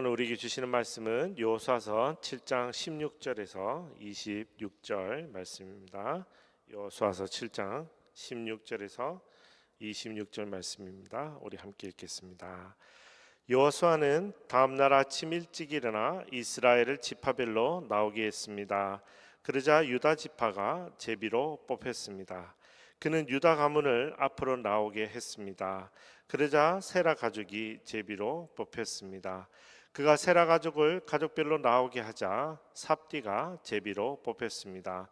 오늘 우리에게 주시는 말씀은 여호수아서 7장 16절에서 26절 말씀입니다. 여호수아서 7장 16절에서 26절 말씀입니다. 우리 함께 읽겠습니다. 여호수아는 다음 날 아침 일찍 일어나 이스라엘을 지파별로 나오게 했습니다. 그러자 유다 지파가 제비로 뽑혔습니다. 그는 유다 가문을 앞으로 나오게 했습니다. 그러자 세라 가족이 제비로 뽑혔습니다. 그가 세라 가족을 가족별로 나오게 하자 삽디가 제비로 뽑혔습니다.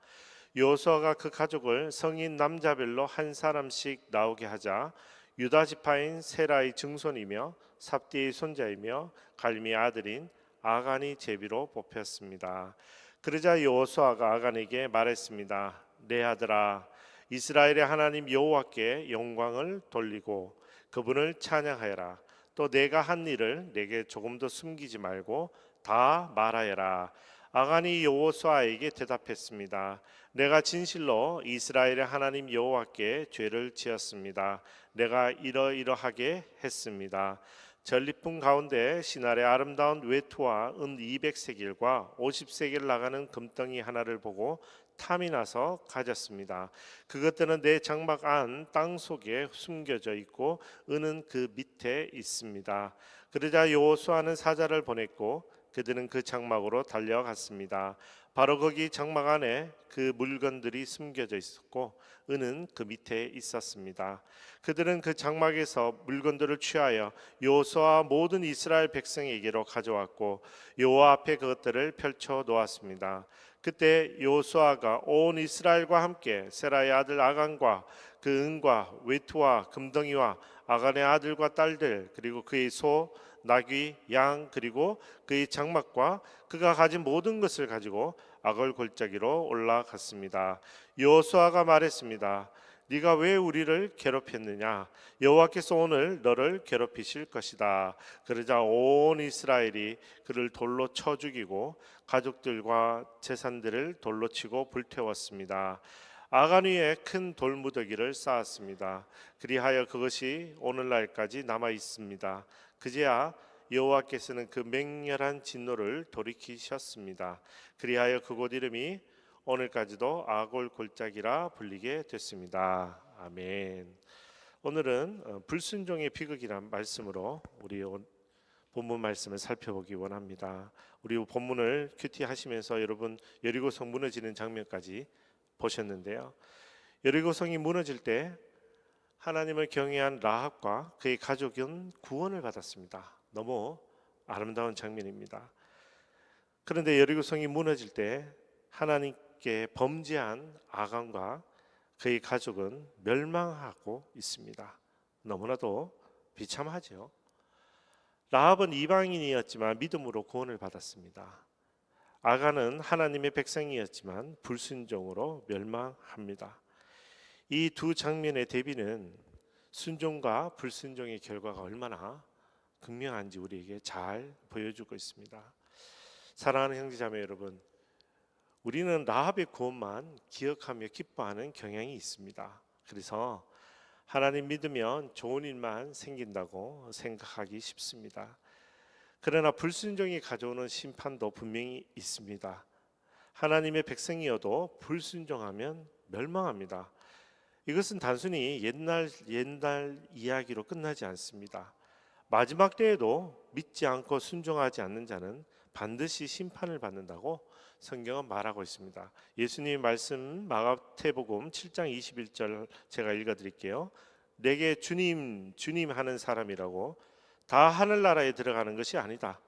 여호수아가 그 가족을 성인 남자별로 한 사람씩 나오게 하자 유다 지파인 세라의 증손이며 삽디의 손자이며 갈미의 아들인 아간이 제비로 뽑혔습니다. 그러자 여호수아가 아간에게 말했습니다. 내 아들아, 이스라엘의 하나님 여호와께 영광을 돌리고 그분을 찬양하여라. 또 내가 한 일을 내게 조금도 숨기지 말고 다 말하여라. 아간이 여호수아에게 대답했습니다. 내가 진실로 이스라엘의 하나님 여호와께 죄를 지었습니다. 내가 이러이러하게 했습니다. 전리품 가운데 신할의 아름다운 외투와 은 200세겔과 50세겔 나가는 금덩이 하나를 보고 탐이 나서 가졌습니다. 그것들은 내 장막 안 땅 속에 숨겨져 있고 은은 그 밑에 있습니다. 그러자 여호수아는 사자를 보냈고 그들은 그 장막으로 달려갔습니다. 바로 거기 장막 안에 그 물건들이 숨겨져 있었고 은은 그 밑에 있었습니다. 그들은 그 장막에서 물건들을 취하여 여호수아와 모든 이스라엘 백성에게로 가져왔고 여호와 앞에 그것들을 펼쳐 놓았습니다. 그때 여호수아가 온 이스라엘과 함께 세라의 아들 아간과 그 은과 외투와 금덩이와 아간의 아들과 딸들 그리고 그의 소 나귀 양 그리고 그의 장막과 그가 가진 모든 것을 가지고 아걸 골짜기로 올라갔습니다. 여호수아가 말했습니다. 네가 왜 우리를 괴롭혔느냐? 여호와께서 오늘 너를 괴롭히실 것이다. 그러자 온 이스라엘이 그를 돌로 쳐 죽이고 가족들과 재산들을 돌로 치고 불태웠습니다. 아간 위에 큰 돌무더기를 쌓았습니다. 그리하여 그것이 오늘날까지 남아 있습니다. 그제야 여호와께서는 그 맹렬한 진노를 돌이키셨습니다. 그리하여 그곳 이름이 오늘까지도 아골 골짜기라 불리게 됐습니다. 아멘. 오늘은 불순종의 비극이란 말씀으로 우리 본문 말씀을 살펴보기 원합니다. 우리 본문을 큐티 하시면서 여러분 여리고성 무너지는 장면까지 보셨는데요. 여리고성이 무너질 때 하나님을 경외한 라합과 그의 가족은 구원을 받았습니다. 너무 아름다운 장면입니다. 그런데 여리고성이 무너질 때 하나님께 범죄한 아간과 그의 가족은 멸망하고 있습니다. 너무나도 비참하죠. 라합은 이방인이었지만 믿음으로 구원을 받았습니다. 아간은 하나님의 백성이었지만 불순종으로 멸망합니다. 이 두 장면의 대비는 순종과 불순종의 결과가 얼마나 극명한지 우리에게 잘 보여주고 있습니다. 사랑하는 형제자매 여러분, 우리는 라합의 구원만 기억하며 기뻐하는 경향이 있습니다. 그래서 하나님 믿으면 좋은 일만 생긴다고 생각하기 쉽습니다. 그러나 불순종이 가져오는 심판도 분명히 있습니다. 하나님의 백성이어도 불순종하면 멸망합니다. 이것은 단순히 옛날 이야기로 끝나지 않습니다. 마지막 때에도 믿지 않고 순종하지 않는 자는 반드시 심판을 받는다고 성경은 말하고 있습니다. 예수님의 말씀 마가복음 7장 21절 제가 읽어드릴게요. 내게 주님 주님 하는 사람이라고 다 하늘나라에 들어가는 것이 아니다.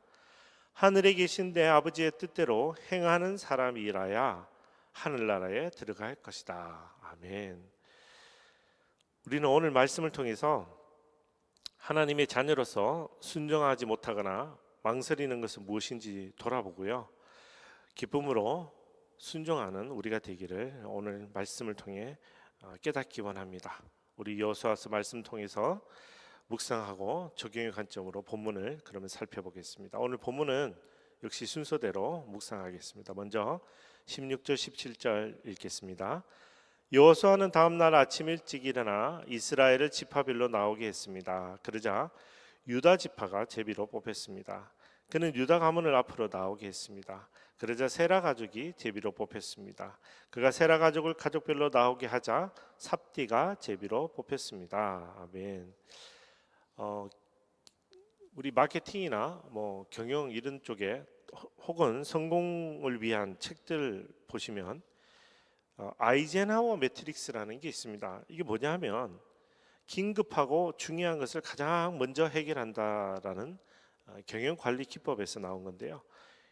하늘에 계신 내 아버지의 뜻대로 행하는 사람이라야 하늘나라에 들어갈 것이다. 아멘. 우리는 오늘 말씀을 통해서 하나님의 자녀로서 순종하지 못하거나 망설이는 것은 무엇인지 돌아보고요. 기쁨으로 순종하는 우리가 되기를 오늘 말씀을 통해 깨닫기 원합니다. 우리 여호수아서 말씀 통해서 묵상하고 적용의 관점으로 본문을 그러면 살펴보겠습니다. 오늘 본문은 역시 순서대로 묵상하겠습니다. 먼저 16절 17절 읽겠습니다. 여호수아는 다음 날 아침 일찍 일어나 이스라엘을 지파별로 나오게 했습니다. 그러자 유다 지파가 제비로 뽑혔습니다. 그는 유다 가문을 앞으로 나오게 했습니다. 그러자 세라 가족이 제비로 뽑혔습니다. 그가 세라 가족을 가족별로 나오게 하자 삽디가 제비로 뽑혔습니다. 아멘. 우리 마케팅이나 뭐 경영 이런 쪽에 혹은 성공을 위한 책들 보시면 아이젠하워 매트릭스라는 게 있습니다. 이게 뭐냐 하면 긴급하고 중요한 것을 가장 먼저 해결한다라는 경영 관리 기법에서 나온 건데요.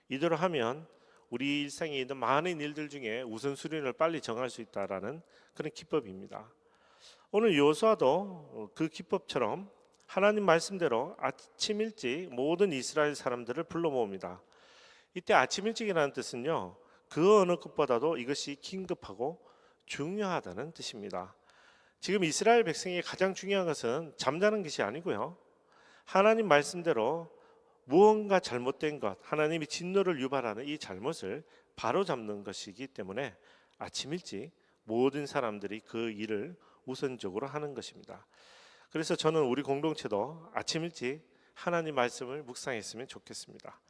이대로 하면 우리 일상에 있는 많은 일들 중에 우선순위를 빨리 정할 수 있다라는 그런 기법입니다. 오늘 여호수아도 그 기법처럼 하나님 말씀대로 아침 일찍 모든 이스라엘 사람들을 불러 모읍니다. 이때 아침 일찍이라는 뜻은요, 그 어느 것보다도 이것이 긴급하고 중요하다는 뜻입니다. 지금 이스라엘 백성이 가장 중요한 것은 잠자는 것이 아니고요, 하나님 말씀대로 무언가 잘못된 것, 하나님이 진노를 유발하는 이 잘못을 바로잡는 것이기 때문에 아침 일찍 모든 사람들이 그 일을 우선적으로 하는 것입니다. 그래서 저는 우리 공동체도 아침 일찍 하나님 말씀을 묵상했으면 좋겠습니다.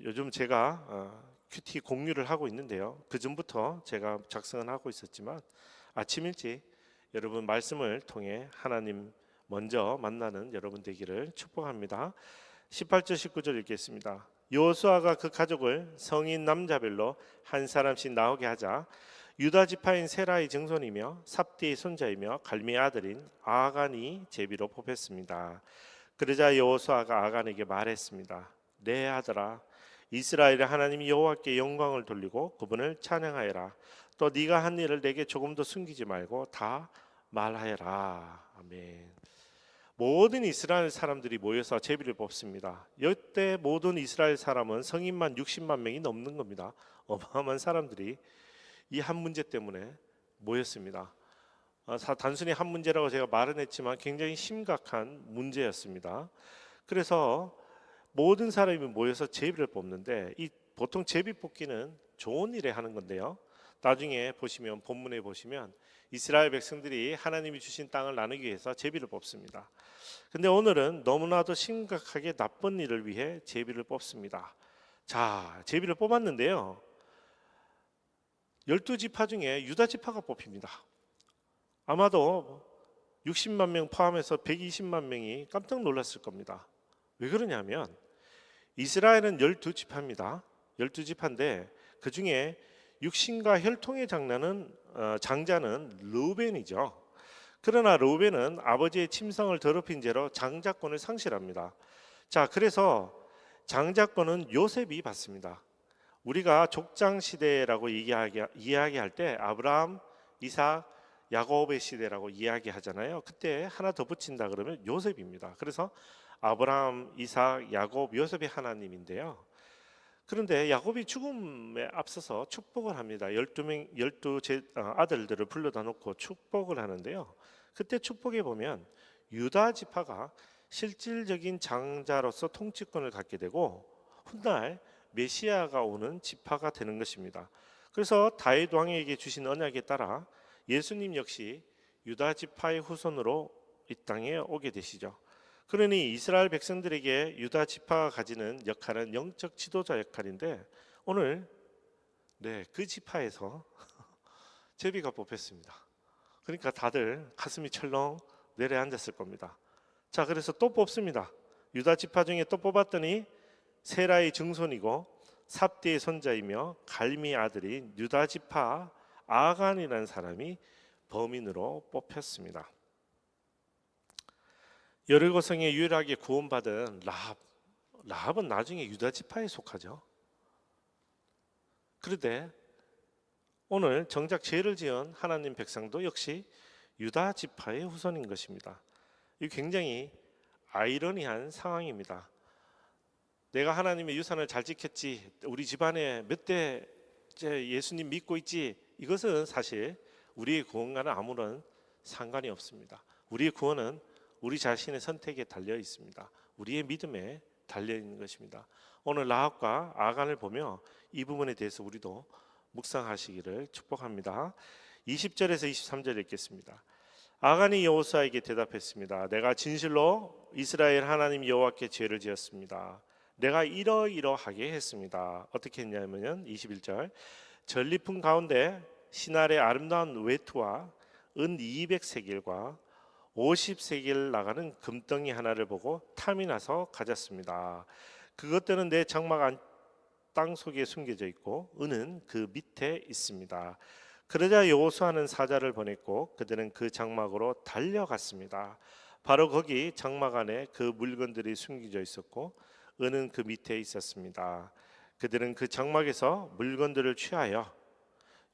요즘 제가 큐티 공유를 하고 있는데요, 그 전부터 제가 작성은 하고 있었지만 아침 일찍 여러분 말씀을 통해 하나님 먼저 만나는 여러분 되기를 축복합니다. 18절 19절 읽겠습니다. 여호수아가 그 가족을 성인 남자별로 한 사람씩 나오게 하자 유다 지파인 세라의 증손이며 삽디의 손자이며 갈미의 아들인 아간이 제비로 뽑혔습니다. 그러자 여호수아가 아간에게 말했습니다. 내 아들아, 이스라엘의 하나님 여호와께 영광을 돌리고 그분을 찬양하여라. 또 네가 한 일을 내게 조금도 숨기지 말고 다 말하여라. 아멘. 모든 이스라엘 사람들이 모여서 제비를 뽑습니다. 이때 모든 이스라엘 사람은 성인만 60만 명이 넘는 겁니다. 어마어마한 사람들이 이 한 문제 때문에 모였습니다. 단순히 한 문제라고 제가 말은 했지만 굉장히 심각한 문제였습니다. 그래서 모든 사람이 모여서 제비를 뽑는데, 이 보통 제비 뽑기는 좋은 일에 하는 건데요, 나중에 보시면 본문에 보시면 이스라엘 백성들이 하나님이 주신 땅을 나누기 위해서 제비를 뽑습니다. 근데 오늘은 너무나도 심각하게 나쁜 일을 위해 제비를 뽑습니다. 자, 제비를 뽑았는데요, 12지파 중에 유다 지파가 뽑힙니다. 아마도 60만 명 포함해서 120만 명이 깜짝 놀랐을 겁니다. 왜 그러냐면 이스라엘은 12지파입니다. 12지파인데 그 중에 육신과 혈통의 장자는 르우벤이죠. 그러나 르우벤은 아버지의 침성을 더럽힌 죄로 장자권을 상실합니다. 자, 그래서 장자권은 요셉이 받습니다. 우리가 족장 시대라고 이야기할 때 아브라함, 이삭, 야곱의 시대라고 이야기하잖아요. 그때 하나 더 붙인다 그러면 요셉입니다. 그래서 아브라함, 이삭, 야곱, 요셉의 하나님인데요. 그런데 야곱이 죽음에 앞서서 축복을 합니다. 12 아들들을 불러다 놓고 축복을 하는데요. 그때 축복에 보면 유다 지파가 실질적인 장자로서 통치권을 갖게 되고 훗날 메시아가 오는 지파가 되는 것입니다. 그래서 다윗 왕에게 주신 언약에 따라 예수님 역시 유다 지파의 후손으로 이 땅에 오게 되시죠. 그러니 이스라엘 백성들에게 유다 지파가 가지는 역할은 영적 지도자 역할인데 오늘 그 지파에서 제비가 뽑혔습니다. 그러니까 다들 가슴이 철렁 내려앉았을 겁니다. 자, 그래서 또 뽑습니다. 유다 지파 중에 또 뽑았더니 세라의 증손이고 삽디의 손자이며 갈미 아들인 유다 지파 아간이라는 사람이 범인으로 뽑혔습니다. 여리고성에 유일하게 구원받은 라합은 나중에 유다 지파에 속하죠. 그런데 오늘 정작 죄를 지은 하나님 백성도 역시 유다 지파의 후손인 것입니다. 이 굉장히 아이러니한 상황입니다. 내가 하나님의 유산을 잘 지켰지, 우리 집안에 몇 대째 예수님 믿고 있지, 이것은 사실 우리의 구원과는 아무런 상관이 없습니다. 우리의 구원은 우리 자신의 선택에 달려 있습니다. 우리의 믿음에 달려 있는 것입니다. 오늘 라합과 아간을 보며 이 부분에 대해서 우리도 묵상하시기를 축복합니다. 20절에서 23절 읽겠습니다. 아간이 여호수아에게 대답했습니다. 내가 진실로 이스라엘 하나님 여호와께 죄를 지었습니다. 내가 이러이러하게 했습니다. 어떻게 했냐면 21절 전리품 가운데 신할의 아름다운 외투와 은 200세겔과 50세겔 나가는 금덩이 하나를 보고 탐이 나서 가졌습니다. 그것들은 내 장막 안 땅 속에 숨겨져 있고 은은 그 밑에 있습니다. 그러자 여호수아는 사자를 보냈고 그들은 그 장막으로 달려갔습니다. 바로 거기 장막 안에 그 물건들이 숨겨져 있었고 은은 그 밑에 있었습니다. 그들은 그 장막에서 물건들을 취하여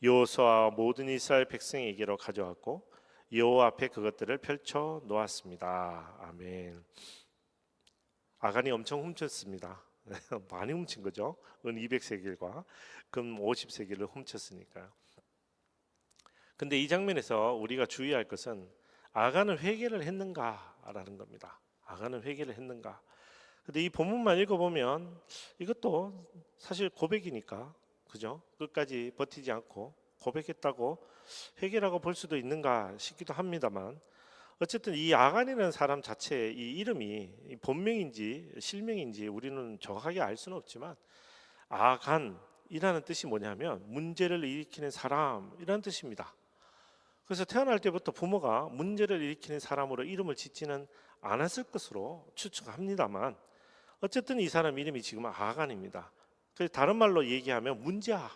여호수아와 모든 이스라엘 백성에게로 가져왔고 여호와 앞에 그것들을 펼쳐 놓았습니다. 아멘. 아간이 엄청 훔쳤습니다. 많이 훔친 거죠. 은 200세겔과 금 50세겔을 훔쳤으니까요. 근데 이 장면에서 우리가 주의할 것은 아간은 회개를 했는가라는 겁니다. 아간은 회개를 했는가? 근데 이 본문만 읽어보면 이것도 사실 고백이니까, 그죠? 끝까지 버티지 않고 고백했다고 회개라고 볼 수도 있는가 싶기도 합니다만, 어쨌든 이 아간이라는 사람 자체의 이 이름이 본명인지 실명인지 우리는 정확하게 알 수는 없지만, 아간이라는 뜻이 뭐냐면 문제를 일으키는 사람이라는 뜻입니다. 그래서 태어날 때부터 부모가 문제를 일으키는 사람으로 이름을 짓지는 않았을 것으로 추측합니다만, 어쨌든 이 사람 이름이 지금 아간입니다. 그래서 다른 말로 얘기하면 문제아,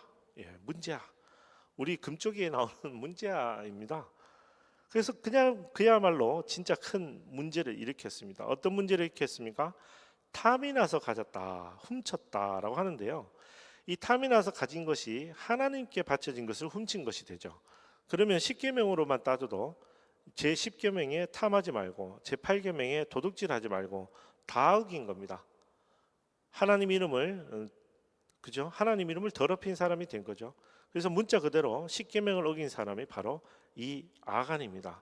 문제아. 우리 금쪽이에 나오는 문제아입니다. 그래서 그냥 그야말로 진짜 큰 문제를 일으켰습니다. 어떤 문제를 일으켰습니까? 탐이 나서 가졌다, 훔쳤다라고 하는데요. 이 탐이 나서 가진 것이 하나님께 바쳐진 것을 훔친 것이 되죠. 그러면 10계명으로만 따져도 제 10계명에 탐하지 말고 제 8계명에 도둑질하지 말고 다 어긴 겁니다. 하나님 이름을 그죠? 하나님 이름을 더럽힌 사람이 된 거죠. 그래서 문자 그대로 10계명을 어긴 사람이 바로 이 아간입니다.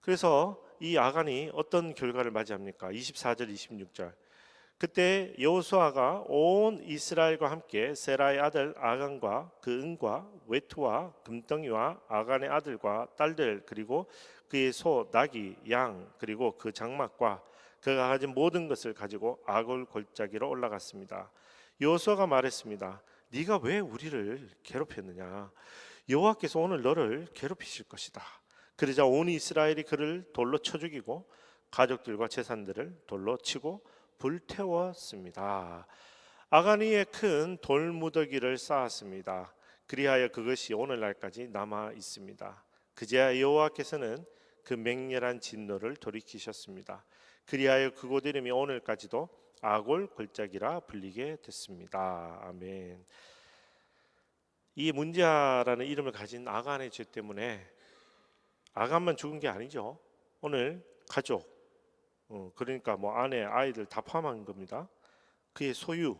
그래서 이 아간이 어떤 결과를 맞이합니까? 24절 26절. 그때 여호수아가 온 이스라엘과 함께 세라의 아들 아간과 그 은과 외투와 금덩이와 아간의 아들과 딸들 그리고 그의 소, 나귀, 양 그리고 그 장막과 그가 가진 모든 것을 가지고 아골 골짜기로 올라갔습니다. 여호수아가 말했습니다. 네가 왜 우리를 괴롭혔느냐? 여호와께서 오늘 너를 괴롭히실 것이다. 그러자 온 이스라엘이 그를 돌로 쳐 죽이고 가족들과 재산들을 돌로 치고 불태웠습니다. 아간이의 큰 돌무더기를 쌓았습니다. 그리하여 그것이 오늘날까지 남아 있습니다. 그제야 여호와께서는 그 맹렬한 진노를 돌이키셨습니다. 그리하여 그곳 이름이 오늘까지도 아골 골짜기라 불리게 됐습니다. 아멘. 이 문제아라는 이름을 가진 아간의 죄 때문에 아간만 죽은 게 아니죠. 오늘 가족, 그러니까 뭐 아내, 아이들 다 포함한 겁니다. 그의 소유,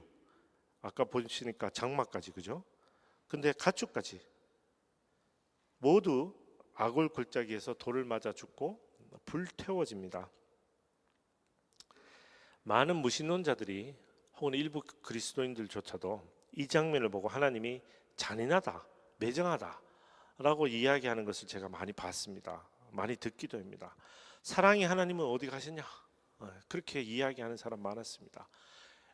아까 보시니까 장막까지, 그죠? 근데 가축까지 모두 아골 골짜기에서 돌을 맞아 죽고 불태워집니다. 많은 무신론자들이 혹은 일부 그리스도인들조차도 이 장면을 보고 하나님이 잔인하다, 매정하다라고 이야기하는 것을 제가 많이 봤습니다. 많이 듣기도 합니다. 사랑의 하나님은 어디 가셨냐? 그렇게 이야기하는 사람 많았습니다.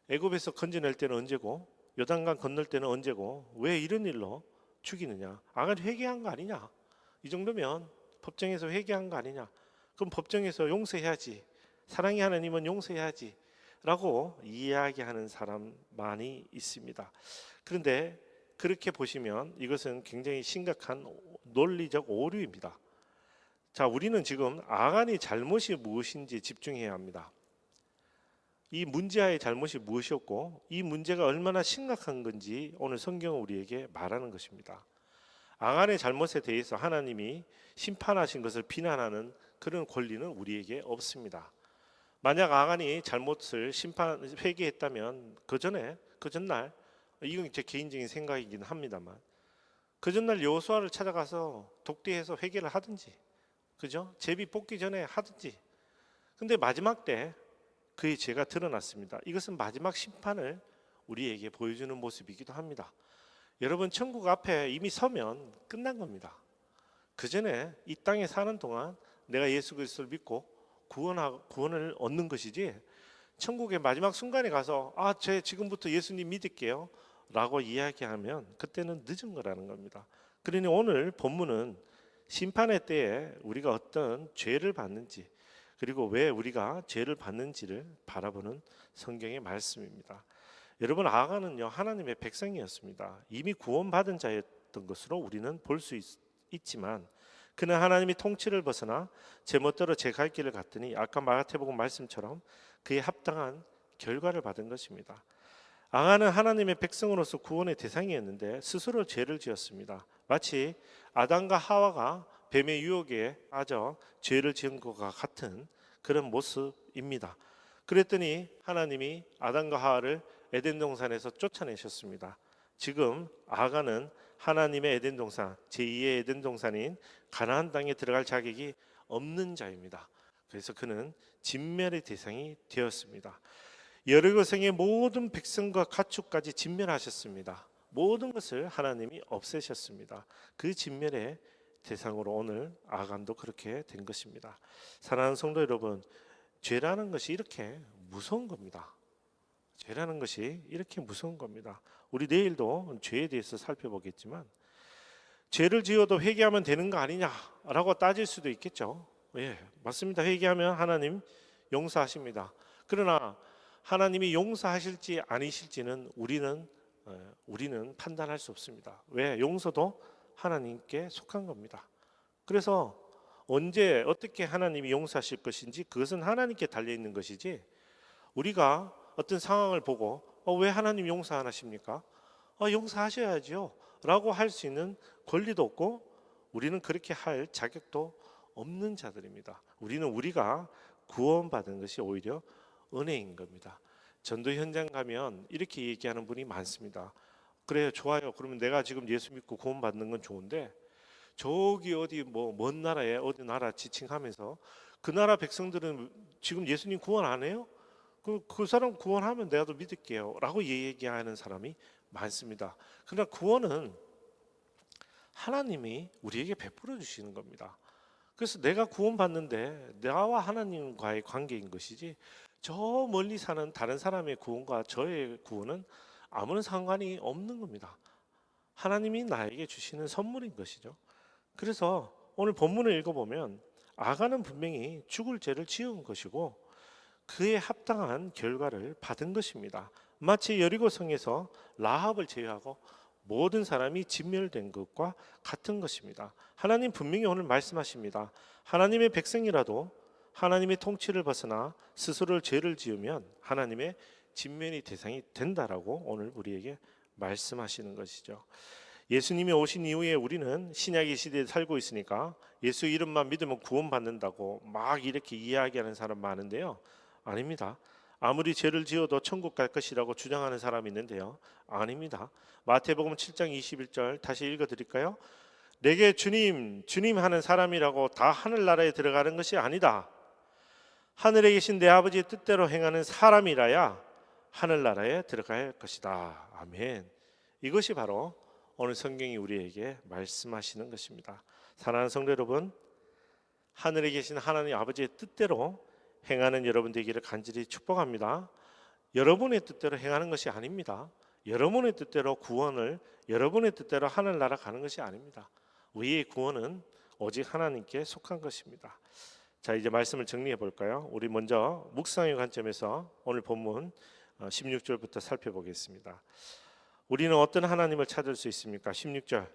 애굽에서 건져낼 때는 언제고 요단강 건널 때는 언제고 왜 이런 일로 죽이느냐? 아간 회개한 거 아니냐? 이 정도면 법정에서 회개한 거 아니냐? 그럼 법정에서 용서해야지. 사랑의 하나님은 용서해야지 라고 이야기하는 사람 많이 있습니다. 그런데 그렇게 보시면 이것은 굉장히 심각한 논리적 오류입니다. 자, 우리는 지금 아간의 잘못이 무엇인지 집중해야 합니다. 이 문제아의 잘못이 무엇이었고 이 문제가 얼마나 심각한 건지 오늘 성경은 우리에게 말하는 것입니다. 아간의 잘못에 대해서 하나님이 심판하신 것을 비난하는 그런 권리는 우리에게 없습니다. 만약 아간이 잘못을 회개했다면 그 전날 이건 제 개인적인 생각이긴 합니다만 그 전날 여호수아를 찾아가서 독대해서 회개를 하든지, 그죠? 제비 뽑기 전에 하든지. 근데 마지막 때 그의 죄가 드러났습니다. 이것은 마지막 심판을 우리에게 보여주는 모습이기도 합니다. 여러분, 천국 앞에 이미 서면 끝난 겁니다. 그 전에 이 땅에 사는 동안 내가 예수 그리스도를 믿고 구원을 얻는 것이지, 천국의 마지막 순간에 가서 제 지금부터 예수님 믿을게요 라고 이야기하면 그때는 늦은 거라는 겁니다. 그러니 오늘 본문은 심판의 때에 우리가 어떤 죄를 받는지, 그리고 왜 우리가 죄를 받는지를 바라보는 성경의 말씀입니다. 여러분, 아간은요 하나님의 백성이었습니다. 이미 구원받은 자였던 것으로 우리는 볼 수 있지만 그는 하나님이 통치를 벗어나 제멋대로 제 갈 길을 갔더니 아까 마가복음 말씀처럼 그에 합당한 결과를 받은 것입니다. 아간은 하나님의 백성으로서 구원의 대상이었는데 스스로 죄를 지었습니다. 마치 아담과 하와가 뱀의 유혹에 빠져 죄를 지은 것과 같은 그런 모습입니다. 그랬더니 하나님이 아담과 하와를 에덴 동산에서 쫓아내셨습니다. 지금 아간은 하나님의 에덴 동산, 제2의 에덴 동산인 가나안 땅에 들어갈 자격이 없는 자입니다. 그래서 그는 진멸의 대상이 되었습니다. 여리고 성의 모든 백성과 가축까지 진멸하셨습니다. 모든 것을 하나님이 없애셨습니다. 그 진멸의 대상으로 오늘 아간도 그렇게 된 것입니다. 사랑하는 성도 여러분, 죄라는 것이 이렇게 무서운 겁니다. 죄라는 것이 이렇게 무서운 겁니다. 우리 내일도 죄에 대해서 살펴보겠지만 죄를 지어도 회개하면 되는 거 아니냐라고 따질 수도 있겠죠. 예, 맞습니다. 회개하면 하나님 용서하십니다. 그러나 하나님이 용서하실지 아니실지는 우리는 판단할 수 없습니다. 왜? 용서도 하나님께 속한 겁니다. 그래서 언제 어떻게 하나님이 용서하실 것인지 그것은 하나님께 달려 있는 것이지, 우리가 어떤 상황을 보고 왜 하나님 용서 안 하십니까? 용서하셔야죠 라고 할 수 있는 권리도 없고 우리는 그렇게 할 자격도 없는 자들입니다. 우리가 구원받은 것이 오히려 은혜인 겁니다. 전도 현장 가면 이렇게 얘기하는 분이 많습니다. 그래요, 좋아요. 그러면 내가 지금 예수 믿고 구원받는 건 좋은데 저기 어디 먼 나라에 어디 나라 지칭하면서 그 나라 백성들은 지금 예수님 구원 안 해요? 그 사람 구원하면 내가 더 믿을게요 라고 얘기하는 사람이 많습니다. 그러나 구원은 하나님이 우리에게 베풀어 주시는 겁니다. 그래서 내가 구원받는데 나와 하나님과의 관계인 것이지 저 멀리 사는 다른 사람의 구원과 저의 구원은 아무런 상관이 없는 겁니다. 하나님이 나에게 주시는 선물인 것이죠. 그래서 오늘 본문을 읽어보면 아간은 분명히 죽을 죄를 지은 것이고 그에 합당한 결과를 받은 것입니다. 마치 여리고성에서 라합을 제외하고 모든 사람이 진멸된 것과 같은 것입니다. 하나님 분명히 오늘 말씀하십니다. 하나님의 백성이라도 하나님의 통치를 벗어나 스스로 죄를 지으면 하나님의 진멸의 대상이 된다라고 오늘 우리에게 말씀하시는 것이죠. 예수님이 오신 이후에 우리는 신약의 시대에 살고 있으니까 예수 이름만 믿으면 구원받는다고 막 이렇게 이야기하는 사람 많은데요. 아닙니다. 아무리 죄를 지어도 천국 갈 것이라고 주장하는 사람이 있는데요. 아닙니다. 마태복음 7장 21절 다시 읽어드릴까요? 내게 주님, 주님 하는 사람이라고 다 하늘나라에 들어가는 것이 아니다. 하늘에 계신 내 아버지의 뜻대로 행하는 사람이라야 하늘나라에 들어갈 것이다. 아멘. 이것이 바로 오늘 성경이 우리에게 말씀하시는 것입니다. 사랑하는 성도 여러분, 하늘에 계신 하나님 아버지의 뜻대로 행하는 여러분 되기를 간절히 축복합니다. 여러분의 뜻대로 행하는 것이 아닙니다. 여러분의 뜻대로 구원을, 여러분의 뜻대로 하늘나라 가는 것이 아닙니다. 우리의 구원은 오직 하나님께 속한 것입니다. 자, 이제 말씀을 정리해 볼까요? 우리 먼저 묵상의 관점에서 오늘 본문 16절부터 살펴보겠습니다. 우리는 어떤 하나님을 찾을 수 있습니까? 16절,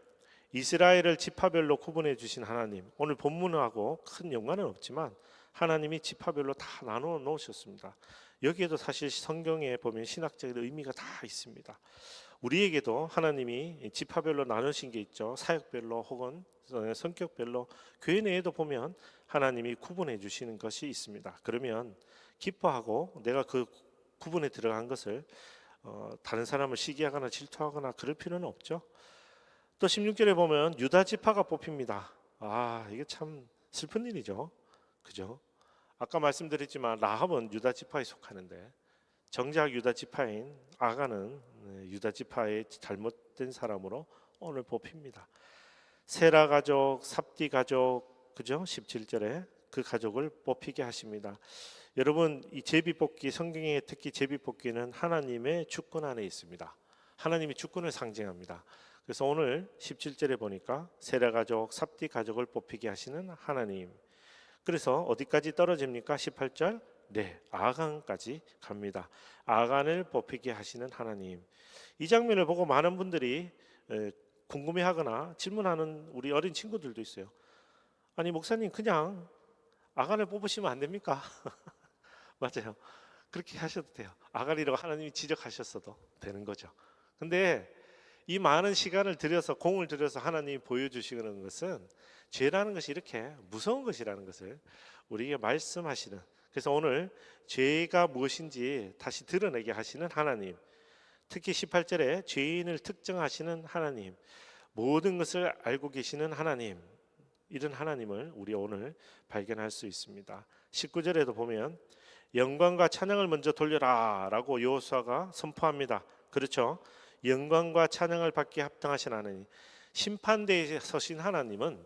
이스라엘을 지파별로 구분해 주신 하나님. 오늘 본문하고 큰 연관은 없지만 하나님이 지파별로 다 나누어 놓으셨습니다. 여기에도 사실 성경에 보면 신학적인 의미가 다 있습니다. 우리에게도 하나님이 지파별로 나누신 게 있죠. 사역별로 혹은 성격별로 교회 내에도 보면 하나님이 구분해 주시는 것이 있습니다. 그러면 기뻐하고 내가 그 구분에 들어간 것을 다른 사람을 시기하거나 질투하거나 그럴 필요는 없죠. 또 16절에 보면 유다 지파가 뽑힙니다. 이게 참 슬픈 일이죠. 그죠? 아까 말씀드렸지만 라합은 유다 지파에 속하는데 정작 유다 지파인 아간은 유다 지파의 잘못된 사람으로 오늘 뽑힙니다. 세라 가족, 삽디 가족, 그죠? 17절에 그 가족을 뽑히게 하십니다. 여러분, 이 제비뽑기, 성경에 특히 제비뽑기는 하나님의 주권 안에 있습니다. 하나님이 주권을 상징합니다. 그래서 오늘 17절에 보니까 세라 가족, 삽디 가족을 뽑히게 하시는 하나님. 그래서 어디까지 떨어집니까? 18절. 네, 아간까지 갑니다. 아간을 뽑히게 하시는 하나님. 이 장면을 보고 많은 분들이 궁금해하거나 질문하는 우리 어린 친구들도 있어요. 아니 목사님, 그냥 아간을 뽑으시면 안 됩니까? 맞아요. 그렇게 하셔도 돼요. 아간이라고 하나님이 지적하셨어도 되는 거죠. 근데 이 많은 시간을 들여서, 공을 들여서 하나님이 보여주시는 것은 죄라는 것이 이렇게 무서운 것이라는 것을 우리에게 말씀하시는, 그래서 오늘 죄가 무엇인지 다시 드러내게 하시는 하나님, 특히 18절에 죄인을 특정하시는 하나님, 모든 것을 알고 계시는 하나님, 이런 하나님을 우리 오늘 발견할 수 있습니다. 19절에도 보면 영광과 찬양을 먼저 돌려라 라고 여호수아가 선포합니다. 그렇죠? 영광과 찬양을 받기에 합당하신 하나님, 심판대에 서신 하나님은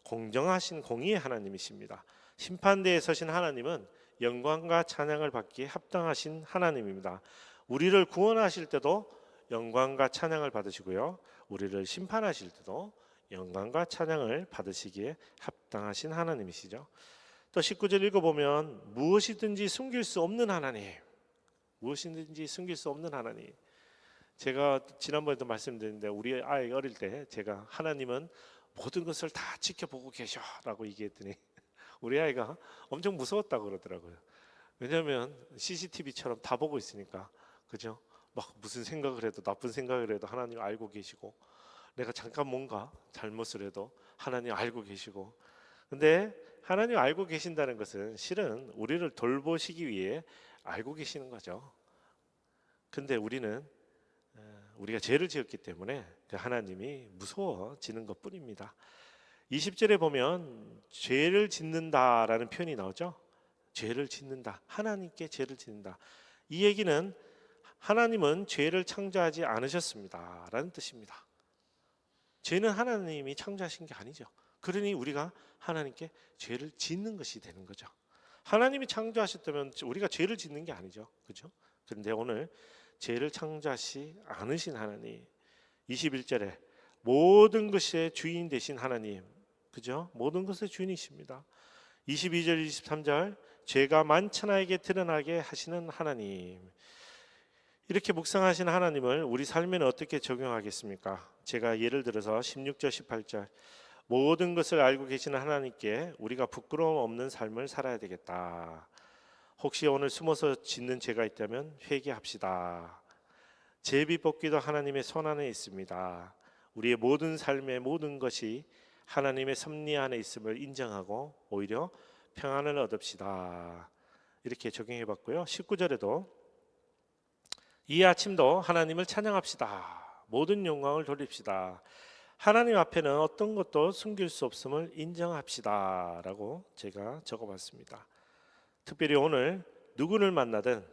공정하신 공의의 하나님이십니다. 심판대에 서신 하나님은 영광과 찬양을 받기에 합당하신 하나님입니다. 우리를 구원하실 때도 영광과 찬양을 받으시고요, 우리를 심판하실 때도 영광과 찬양을 받으시기에 합당하신 하나님이시죠. 또 19절 읽어보면 무엇이든지 숨길 수 없는 하나님, 무엇이든지 숨길 수 없는 하나님. 제가 지난번에도 말씀드렸는데 우리 아이 어릴 때 제가 하나님은 모든 것을 다 지켜보고 계셔라고 얘기했더니 우리 아이가 엄청 무서웠다고 그러더라고요. 왜냐하면 CCTV처럼 다 보고 있으니까, 그죠? 막 무슨 생각을 해도, 나쁜 생각을 해도 하나님 알고 계시고, 내가 잠깐 뭔가 잘못을 해도 하나님 알고 계시고. 근데 하나님 알고 계신다는 것은 실은 우리를 돌보시기 위해 알고 계시는 거죠. 근데 우리는 우리가 죄를 지었기 때문에 하나님이 무서워지는 것뿐입니다. 20절에 보면 죄를 짓는다라는 표현이 나오죠. 죄를 짓는다, 하나님께 죄를 짓는다. 이 얘기는 하나님은 죄를 창조하지 않으셨습니다 라는 뜻입니다. 죄는 하나님이 창조하신 게 아니죠. 그러니 우리가 하나님께 죄를 짓는 것이 되는 거죠. 하나님이 창조하셨다면 우리가 죄를 짓는 게 아니죠, 그죠? 그런데 오늘 죄를 창조하시 않으신 하나님, 21절에 모든 것의 주인 되신 하나님, 그죠? 모든 것의 주인이십니다. 22절 23절 죄가 만천하에게 드러나게 하시는 하나님. 이렇게 묵상하신 하나님을 우리 삶에는 어떻게 적용하겠습니까? 제가 예를 들어서 16절 18절 모든 것을 알고 계시는 하나님께 우리가 부끄러움 없는 삶을 살아야 되겠다. 혹시 오늘 숨어서 짓는 죄가 있다면 회개합시다. 제비뽑기도 하나님의 손 안에 있습니다. 우리의 모든 삶의 모든 것이 하나님의 섭리 안에 있음을 인정하고 오히려 평안을 얻읍시다. 이렇게 적용해 봤고요. 19절에도 이 아침도 하나님을 찬양합시다. 모든 영광을 돌립시다. 하나님 앞에는 어떤 것도 숨길 수 없음을 인정합시다 라고 제가 적어봤습니다. 특별히 오늘 누구를 만나든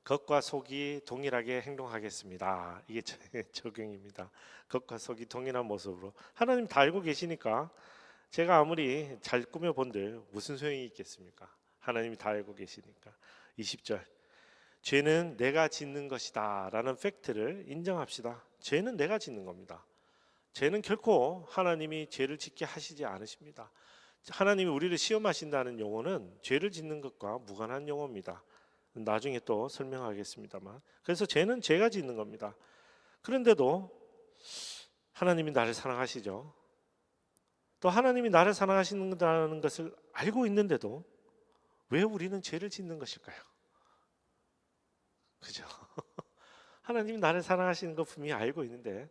겉과 속이 동일하게 행동하겠습니다. 이게 적용입니다. 겉과 속이 동일한 모습으로. 하나님 다 알고 계시니까 제가 아무리 잘 꾸며본들 무슨 소용이 있겠습니까? 하나님이 다 알고 계시니까. 20절 죄는 내가 짓는 것이다 라는 팩트를 인정합시다. 죄는 내가 짓는 겁니다. 죄는 결코 하나님이 죄를 짓게 하시지 않으십니다. 하나님이 우리를 시험하신다는 용어는 죄를 짓는 것과 무관한 용어입니다. 나중에 또 설명하겠습니다만, 그래서 죄는 제가 짓는 겁니다. 그런데도 하나님이 나를 사랑하시죠. 또 하나님이 나를 사랑하신다는 것을 알고 있는데도 왜 우리는 죄를 짓는 것일까요? 그죠? 하나님이 나를 사랑하시는 것 분명히 알고 있는데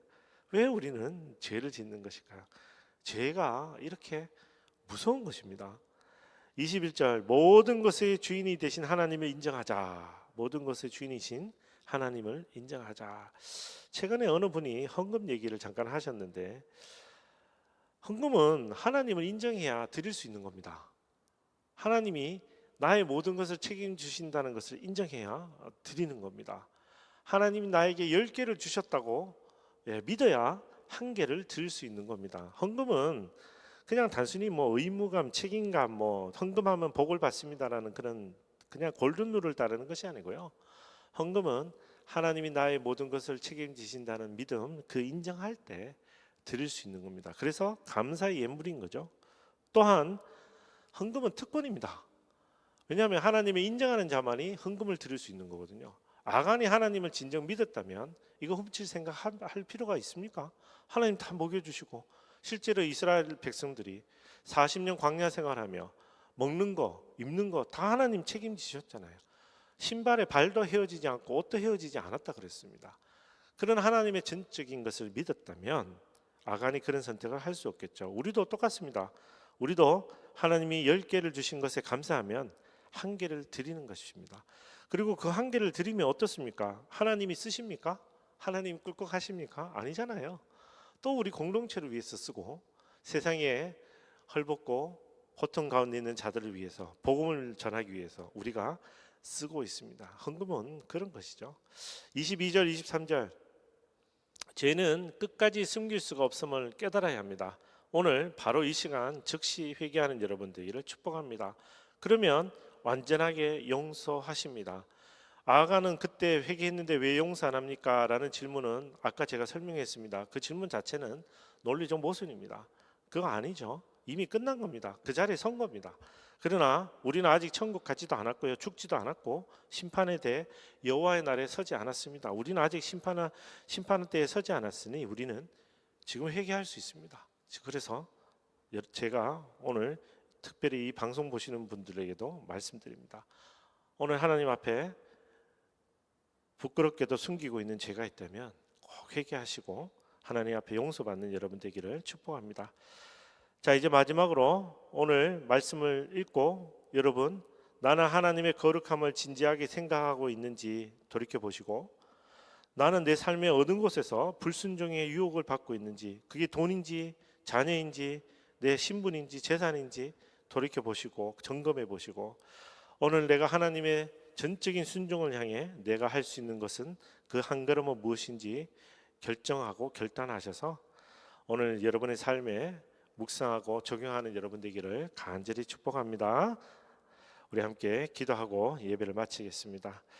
왜 우리는 죄를 짓는 것일까요? 죄가 이렇게 무서운 것입니다. 21절 모든 것의 주인이 되신 하나님을 인정하자. 모든 것의 주인이신 하나님을 인정하자. 최근에 어느 분이 헌금 얘기를 잠깐 하셨는데, 헌금은 하나님을 인정해야 드릴 수 있는 겁니다. 하나님이 나의 모든 것을 책임지신다는 것을 인정해야 드리는 겁니다. 하나님이 나에게 10개를 주셨다고 믿어야 1개를 드릴 수 있는 겁니다. 헌금은 그냥 단순히 뭐 의무감, 책임감, 뭐 헌금하면 복을 받습니다라는 그런 그냥 골든룰을 따르는 것이 아니고요. 헌금은 하나님이 나의 모든 것을 책임지신다는 믿음, 그 인정할 때 드릴 수 있는 겁니다. 그래서 감사의 예물인 거죠. 또한 헌금은 특권입니다. 왜냐하면 하나님을 인정하는 자만이 헌금을 드릴 수 있는 거거든요. 아간이 하나님을 진정 믿었다면 이거 훔칠 생각 할 필요가 있습니까? 하나님 다 먹여주시고, 실제로 이스라엘 백성들이 40년 광야 생활하며 먹는 거, 입는 거 다 하나님 책임지셨잖아요. 신발에 발도 헤어지지 않고 옷도 헤어지지 않았다 그랬습니다. 그런 하나님의 전적인 것을 믿었다면 아간이 그런 선택을 할 수 없겠죠. 우리도 똑같습니다. 우리도 하나님이 10개를 주신 것에 감사하면 한 개를 드리는 것입니다. 그리고 그 한 개를 드리면 어떻습니까? 하나님이 쓰십니까? 하나님 꿀꺽하십니까? 아니잖아요. 또 우리 공동체를 위해서 쓰고 세상에 헐벗고 고통 가운데 있는 자들을 위해서 복음을 전하기 위해서 우리가 쓰고 있습니다. 헌금은 그런 것이죠. 22절 23절 죄는 끝까지 숨길 수가 없음을 깨달아야 합니다. 오늘 바로 이 시간 즉시 회개하는 여러분들을 축복합니다. 그러면 완전하게 용서하십니다. 아가는 그때 회개했는데 왜 용서 안 합니까? 라는 질문은 아까 제가 설명했습니다. 그 질문 자체는 논리적 모순입니다. 그거 아니죠. 이미 끝난 겁니다. 그 자리에 선 겁니다. 그러나 우리는 아직 천국 가지도 않았고요, 죽지도 않았고 심판에 대해 여호와의 날에 서지 않았습니다. 우리는 아직 심판 때에 서지 않았으니 우리는 지금 회개할 수 있습니다. 그래서 제가 오늘 특별히 이 방송 보시는 분들에게도 말씀드립니다. 오늘 하나님 앞에 부끄럽게도 숨기고 있는 죄가 있다면 꼭 회개하시고 하나님 앞에 용서받는 여러분 되기를 축복합니다. 자, 이제 마지막으로 오늘 말씀을 읽고 여러분, 나는 하나님의 거룩함을 진지하게 생각하고 있는지 돌이켜 보시고, 나는 내 삶의 어느 곳에서 불순종의 유혹을 받고 있는지, 그게 돈인지 자녀인지 내 신분인지 재산인지 돌이켜 보시고 점검해 보시고, 오늘 내가 하나님의 전적인 순종을 향해 내가 할 수 있는 것은 그 한 걸음은 무엇인지 결정하고 결단하셔서 오늘 여러분의 삶에 묵상하고 적용하는 여러분 되기를 간절히 축복합니다. 우리 함께 기도하고 예배를 마치겠습니다.